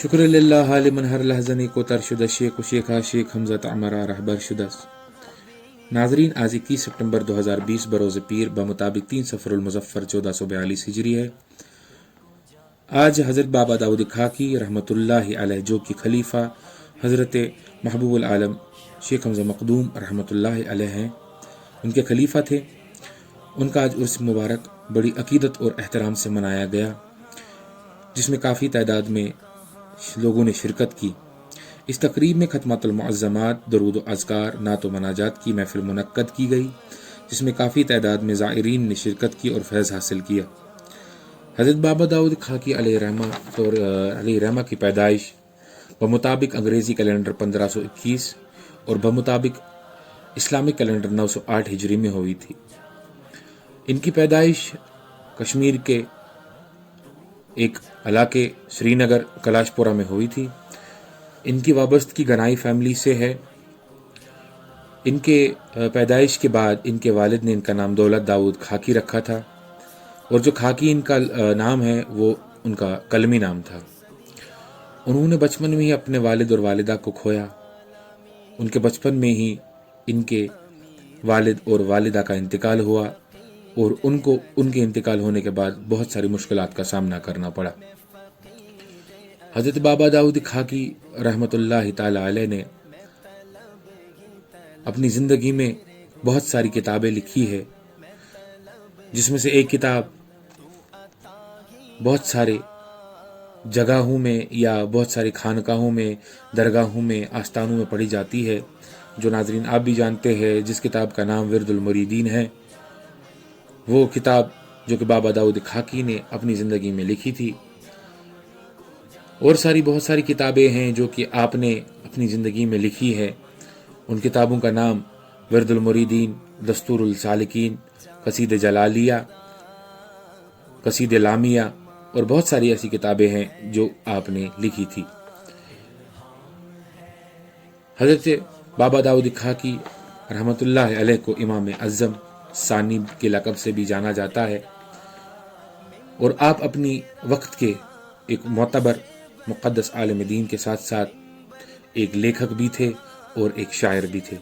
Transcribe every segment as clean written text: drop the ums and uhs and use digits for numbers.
شکر للہ لمن ہر لحظنی کو ترشدہ شیخ و شیخہ شیخ حمزہ عمرہ رہبر شدس۔ ناظرین، آج 21 سپٹمبر 2020 بروز پیر بمطابق 3 صفر المظفر 1442 ہجری ہے۔ آج حضرت بابا داؤد خاکی رحمۃ اللہ علیہ، جو کہ خلیفہ حضرت محبوب العالم شیخ حمزہ مقدوم رحمۃ اللہ علیہ ہیں، ان کے خلیفہ تھے۔ ان کا آج عرس مبارک بڑی عقیدت اور احترام سے منایا گیا، جس میں کافی تعداد میں لوگوں نے شرکت کی۔ اس تقریب میں ختمۃ المعظمات، درود و اذکار، نعت و مناجات کی محفل منعقد کی گئی، جس میں کافی تعداد میں زائرین نے شرکت کی اور فیض حاصل کیا۔ حضرت بابا داؤد خاکی علیہ رحمہ کی پیدائش بمطابق انگریزی کیلنڈر 1521 اور بمطابق اسلامک کیلنڈر 908 ہجری میں ہوئی تھی۔ ان کی پیدائش کشمیر کے ایک علاقے سری نگر کلاش پورہ میں ہوئی تھی۔ ان کی وابستگی گنائی فیملی سے ہے۔ ان کے پیدائش کے بعد ان کے والد نے ان کا نام دولت داؤد خاکی رکھا تھا، اور جو خاکی ان کا نام ہے وہ ان کا قلمی نام تھا۔ انہوں نے بچپن میں ہی اپنے والد اور والدہ کو کھویا۔ ان کے بچپن میں ہی ان کے والد اور والدہ کا انتقال ہوا، اور ان کے انتقال ہونے کے بعد بہت ساری مشکلات کا سامنا کرنا پڑا۔ حضرت بابا داؤد خاکی رحمۃ اللہ تعالی علیہ نے اپنی زندگی میں بہت ساری کتابیں لکھی ہے، جس میں سے ایک کتاب بہت سارے جگہوں میں یا بہت ساری خانقاہوں میں، درگاہوں میں، آستانوں میں پڑھی جاتی ہے، جو ناظرین آپ بھی جانتے ہیں، جس کتاب کا نام ورد المریدین ہے۔ وہ کتاب جو کہ بابا داؤد خاکی نے اپنی زندگی میں لکھی تھی۔ اور بہت ساری کتابیں ہیں جو کہ آپ نے اپنی زندگی میں لکھی ہے۔ ان کتابوں کا نام ورد المریدین، دستور السالکین، قصید جلالیہ، قصید لامیہ، اور بہت ساری ایسی کتابیں ہیں جو آپ نے لکھی تھی۔ حضرت بابا داؤد خاکی رحمۃ اللہ علیہ کو امام اعظم ثانی کے لقب سے بھی جانا جاتا ہے، اور آپ اپنی وقت کے ایک معتبر مقدس عالم دین کے ساتھ ساتھ ایک لیکھک بھی تھے اور ایک شاعر بھی تھے۔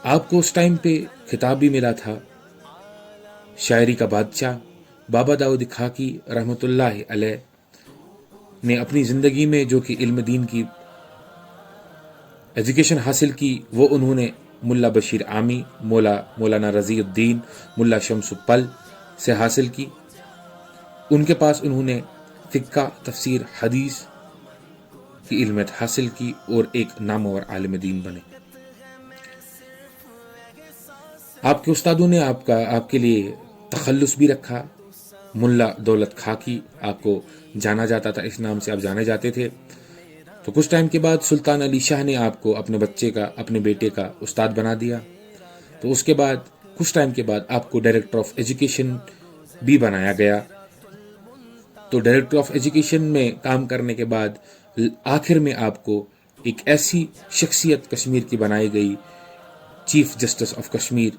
آپ کو اس ٹائم پہ خطاب بھی ملا تھا شاعری کا بادشاہ۔ بابا داؤد خاکی رحمۃ اللہ علیہ نے اپنی زندگی میں جو کہ علم دین کی ایجوکیشن حاصل کی، وہ انہوں نے ملا بشیر عامی، مولانا رضی الدین، ملا شمس پل سے حاصل کی۔ ان کے پاس انہوں نے فقہ، تفسیر، حدیث کی علمیت حاصل کی اور ایک نامور عالم دین بنے۔ آپ کے استادوں نے آپ کے لیے تخلص بھی رکھا۔ ملا دولت خاکی آپ کو جانا جاتا تھا، اس نام سے آپ جانے جاتے تھے۔ تو کچھ ٹائم کے بعد سلطان علی شاہ نے آپ کو اپنے بیٹے کا استاد بنا دیا۔ تو اس کے بعد کچھ ٹائم کے بعد آپ کو ڈائریکٹر آف ایجوکیشن بھی بنایا گیا۔ تو ڈائریکٹر آف ایجوکیشن میں کام کرنے کے بعد آخر میں آپ کو ایک ایسی شخصیت کشمیر کی بنائی گئی، چیف جسٹس آف کشمیر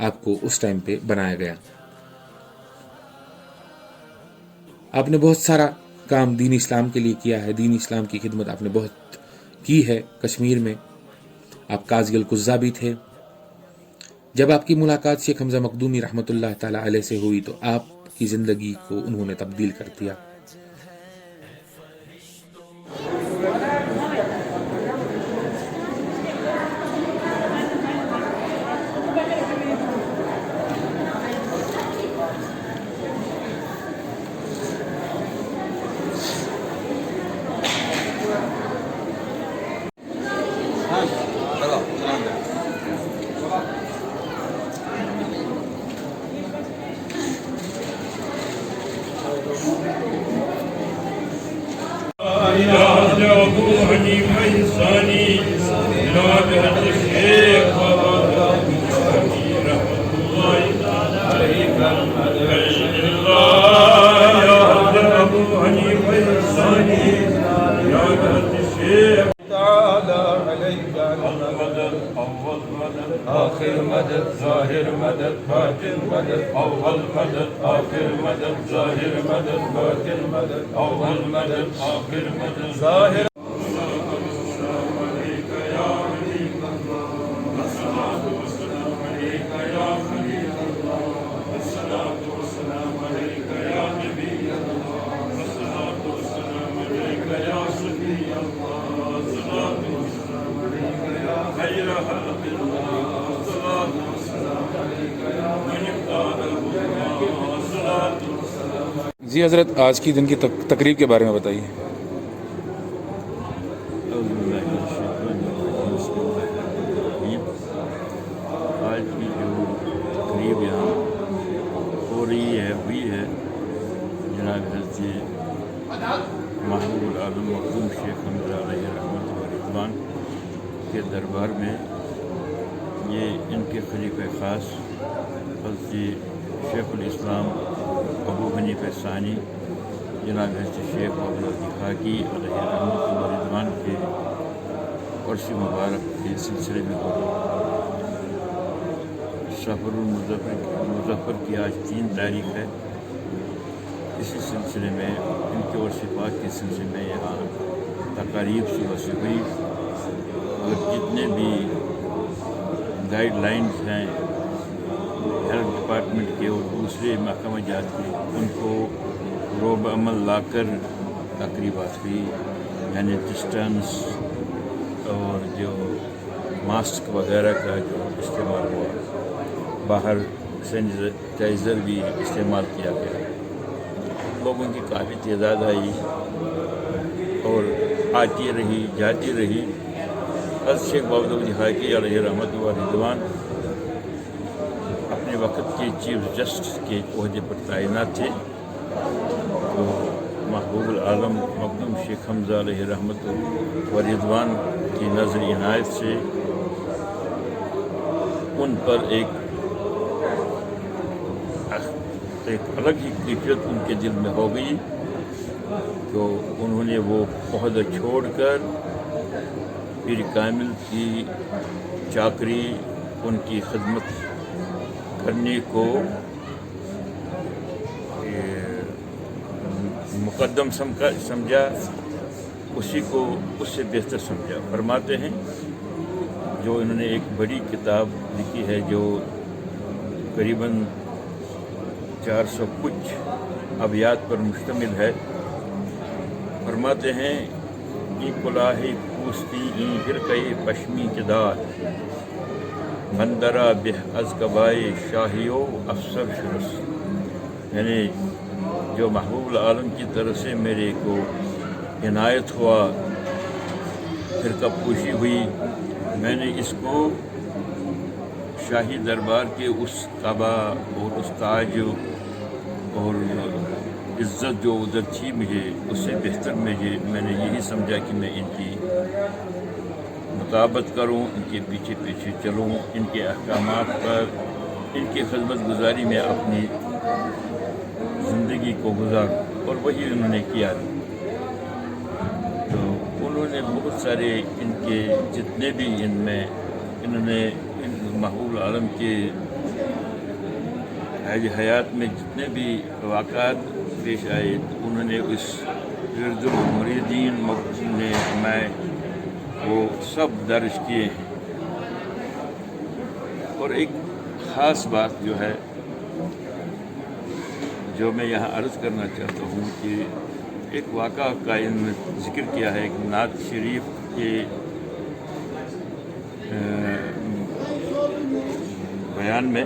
آپ کو اس ٹائم پہ بنایا گیا۔ آپ نے بہت سارا کام دین اسلام کے لیے کیا ہے، دین اسلام کی خدمت آپ نے بہت کی ہے کشمیر میں۔ آپ قاضی القضاء بھی تھے۔ جب آپ کی ملاقات شیخ حمزہ مقدومی رحمۃ اللہ تعالی علیہ سے ہوئی تو آپ کی زندگی کو انہوں نے تبدیل کر دیا۔ آخر مدد ظاہر مدد باطن مدد اول مدد آخر مدد ظاہر مدد باطن مدد اول مدد آخر مدد ظاہر جی حضرت، آج کی دن کی تقریب کے بارے میں بتائیے۔ آج کی جو تقریب یہاں ہو رہی ہے ہوئی ہے جناب حضرت محبوب العالم مخدوم شیخ حمزہ علیہ رحمۃ و رضوان کے دربار میں یہ ان کے خلیفہ خاص حضرت شیخ الاسلام ابو حنیفہ ثانی جناب حضرت شیخ عبدالعزیز خاکی علیہ رحمۃ و رضوان کے عرس مبارک کے سلسلے میں ہو رہی ہے۔ سفر المظفر کی آج 3 تاریخ ہے۔ اسی سلسلے میں ان کے عرس پاک کے سلسلے میں یہاں تقاریب صبح سے ہوئی اور جتنے بھی گائیڈ لائنز ہیں ہیلتھ ڈپارٹمنٹ کے اور دوسرے محکمہ جات کے، ان کو روب عمل لا کر تقریبات ہوئی، یعنی ڈسٹنس اور جو ماسک وغیرہ کا جو استعمال ہوا، باہر سینیٹائزر بھی استعمال کیا گیا۔ لوگوں کی کافی تعداد آئی اور آتی رہی جاتی رہی۔ حضرت شیخ عبدالعزیز خاکی علیہ رحمۃ و رضوان اپنے وقت کے چیف جسٹس کے عہدے پر تعینات تھے، تو محبوب العالم مخدوم شیخ حمزہ علیہ رحمۃ و رضوان کی نظر عنایت سے ان پر ایک الگ ہی کیفیت ان کے دل میں ہو گئی، تو انہوں نے وہ عہدہ چھوڑ کر پیر کامل کی چاکری، ان کی خدمت کرنے کو مقدم سمجھا، اسی کو اس سے بہتر سمجھا۔ فرماتے ہیں جو انہوں نے ایک بڑی کتاب لکھی ہے جو قریباً 400 کچھ ابیات پر مشتمل ہے۔ فرماتے ہیں ای کلاہی پوستی ای ہرکئی پشمی کے دار، مندرا بہ از قبائے شاہیو افسر شرس، یعنی جو محبوب العالم کی طرف سے میرے کو عنایت ہوا، فرقہ پوشی ہوئی، میں نے اس کو شاہی دربار کے اس قبا اور اس تاج اور عزت جو ادھر تھی مجھے، اس سے بہتر میں نے یہی سمجھا کہ میں ان کی مطابقت کروں، ان کے پیچھے پیچھے چلوں، ان کے احکامات پر، ان کی خدمت گزاری میں اپنی زندگی کو گزاروں، اور وہی انہوں نے کیا۔ تو انہوں نے بہت سارے ان کے جتنے بھی انہوں نے محبوب العالم کے حیات میں جتنے بھی واقعات پیش آئے، انہوں نے اس ورد المریدین میں وہ سب درج کیے ہیں۔ اور ایک خاص بات جو ہے جو میں یہاں عرض کرنا چاہتا ہوں کہ ایک واقعہ کا انہوں نے ذکر کیا ہے، ایک نعت شریف کے بیان میں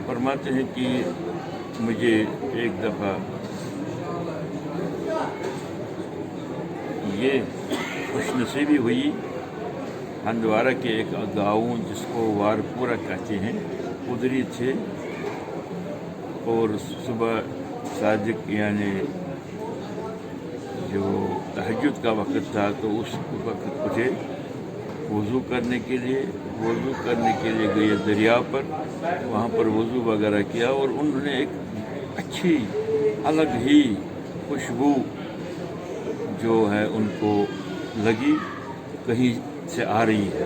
فرماتے ہیں کہ مجھے ایک دفعہ یہ خوش نصیبی ہوئی، ہندوارہ کے ایک گاؤں جس کو وارپورہ کہتے ہیں ادھر ہی تھے، اور صبح صادق یعنی جو تہجد کا وقت تھا، تو اس وقت مجھے وضو کرنے کے لیے گئے دریا پر، وہاں پر وضو وغیرہ کیا، اور انہوں نے ایک اچھی الگ ہی خوشبو جو ہے ان کو لگی کہیں سے آ رہی ہے۔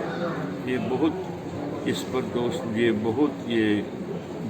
یہ بہت اس پر دوست یہ بہت یہ